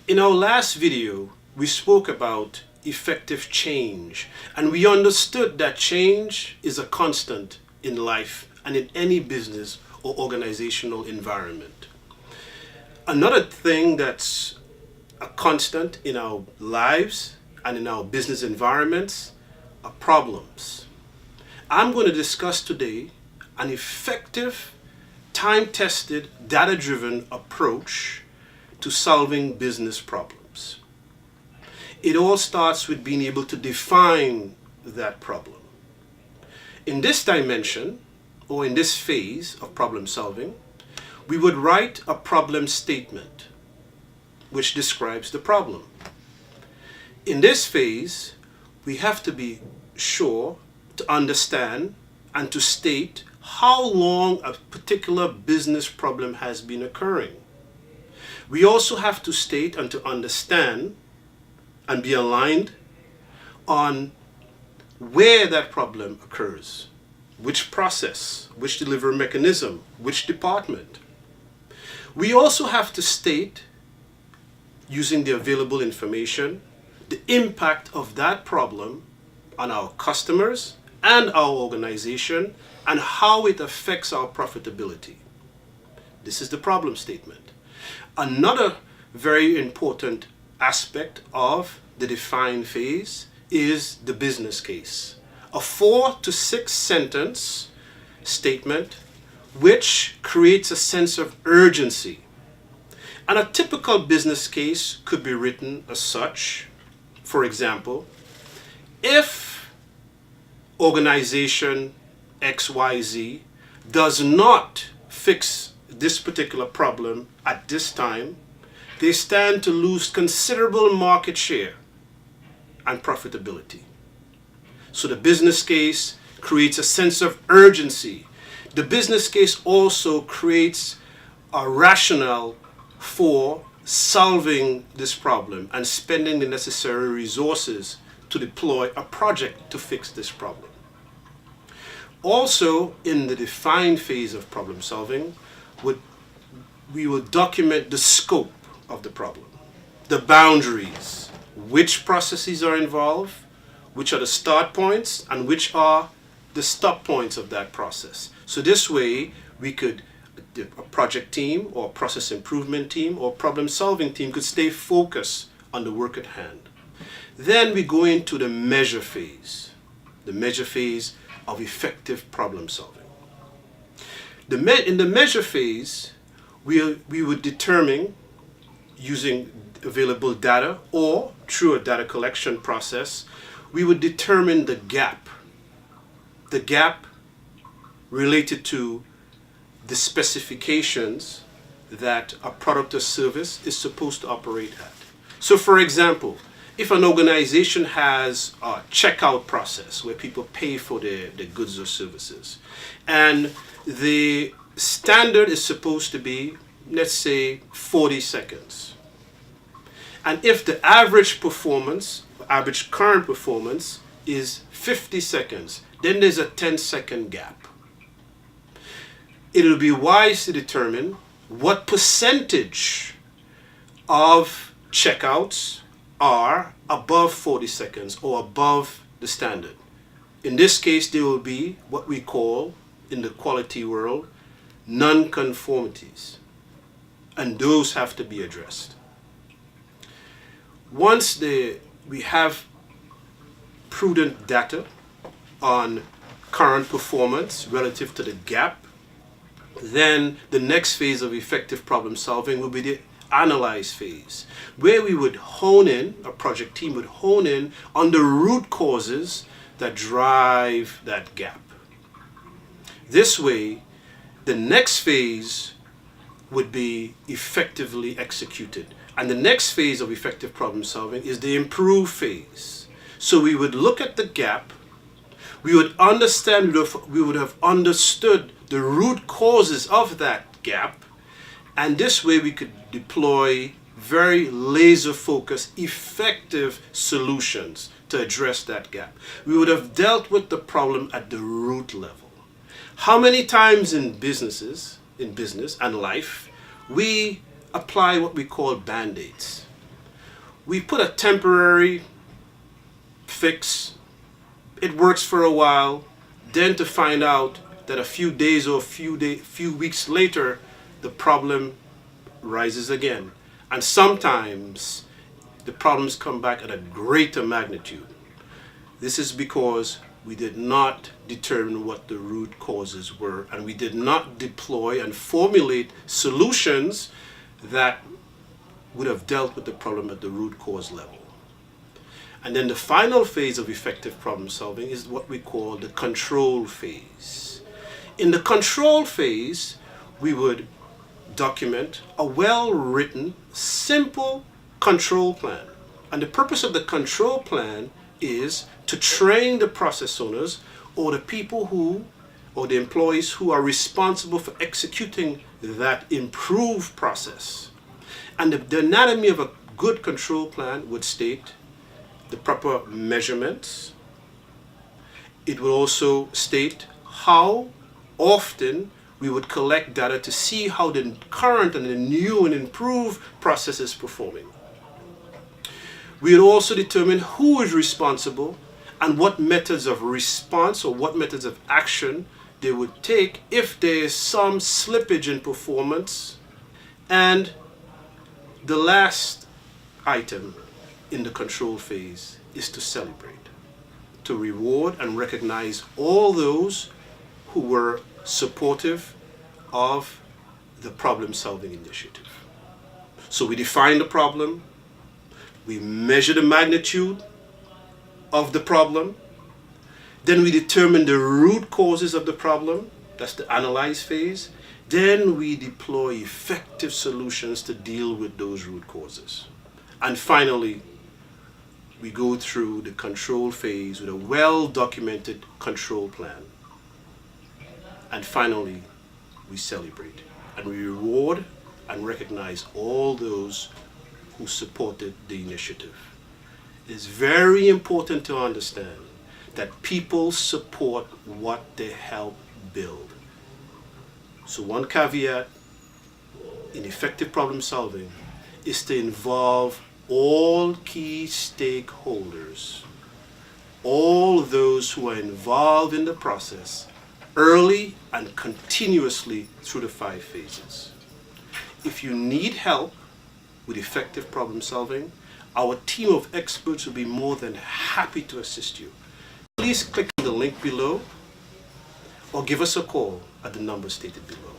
In our last video, we spoke about effective change, and we understood that change is a constant in life and in any business or organizational environment. Another thing that's a constant in our lives and in our business environments are problems. I'm going to discuss today an effective, time-tested, data-driven approach to solving business problems. It all starts with being able to define that problem. In this dimension, or in this phase of problem solving, we would write a problem statement which describes the problem. In this phase, we have to be sure to understand and to state how long a particular business problem has been occurring. We also have to state and to understand and be aligned on where that problem occurs, which process, which delivery mechanism, which department. We also have to state, using the available information, the impact of that problem on our customers and our organization and how it affects our profitability. This is the problem statement. Another very important aspect of the define phase is the business case. A 4 to 6 sentence statement which creates a sense of urgency. And a typical business case could be written as such. For example, if organization XYZ does not fix this particular problem at this time, they stand to lose considerable market share and profitability. So the business case creates a sense of urgency. The business case also creates a rationale for solving this problem and spending the necessary resources to deploy a project to fix this problem. Also, in the define phase of problem solving, we will document the scope of the problem, the boundaries, which processes are involved, which are the start points, and which are the stop points of that process. So this way, a project team or process improvement team or problem solving team could stay focused on the work at hand. Then we go into the measure phase of effective problem solving. In the measure phase, we would determine, using available data or through a data collection process, we would determine the gap related to the specifications that a product or service is supposed to operate at. So for example, if an organization has a checkout process where people pay for their goods or services, and the standard is supposed to be, let's say, 40 seconds. And if the average current performance is 50 seconds, then there's a 10-second gap. It will be wise to determine what percentage of checkouts are above 40 seconds or above the standard. In this case, there will be what we call, in the quality world, non-conformities. And those have to be addressed. Once we have prudent data on current performance relative to the gap, then the next phase of effective problem solving will be the analyze phase, where we would a project team would hone in on the root causes that drive that gap. This way, the next phase would be effectively executed. And the next phase of effective problem solving is the improve phase. So we would look at the gap, we would have understood the root causes of that gap, and this way we could deploy very laser-focused, effective solutions to address that gap. We would have dealt with the problem at the root level. How many times in business and life, we apply what we call band-aids. We put a temporary fix, it works for a while, then to find out that a few days or few weeks later, the problem rises again. And sometimes the problems come back at a greater magnitude. This is because we did not determine what the root causes were, and we did not deploy and formulate solutions that would have dealt with the problem at the root cause level. And then the final phase of effective problem solving is what we call the control phase. In the control phase, we would document a well-written, simple control plan. And the purpose of the control plan is to train the process owners or the people or the employees who are responsible for executing that improved process. And the anatomy of a good control plan would state the proper measurements. It will also state how often we would collect data to see how the current and the new and improved process is performing. We would also determine who is responsible and what methods of response or what methods of action they would take if there is some slippage in performance. And the last item in the control phase is to celebrate, to reward and recognize all those who were supportive of the problem-solving initiative. So we define the problem, we measure the magnitude of the problem, then we determine the root causes of the problem, that's the analyze phase, then we deploy effective solutions to deal with those root causes. And finally, we go through the control phase with a well-documented control plan. And finally, we celebrate and we reward and recognize all those who supported the initiative. It is very important to understand that people support what they help build. So one caveat in effective problem solving is to involve all key stakeholders, all those who are involved in the process, early and continuously through the 5 phases. If you need help with effective problem solving, our team of experts will be more than happy to assist you. Please click on the link below or give us a call at the number stated below.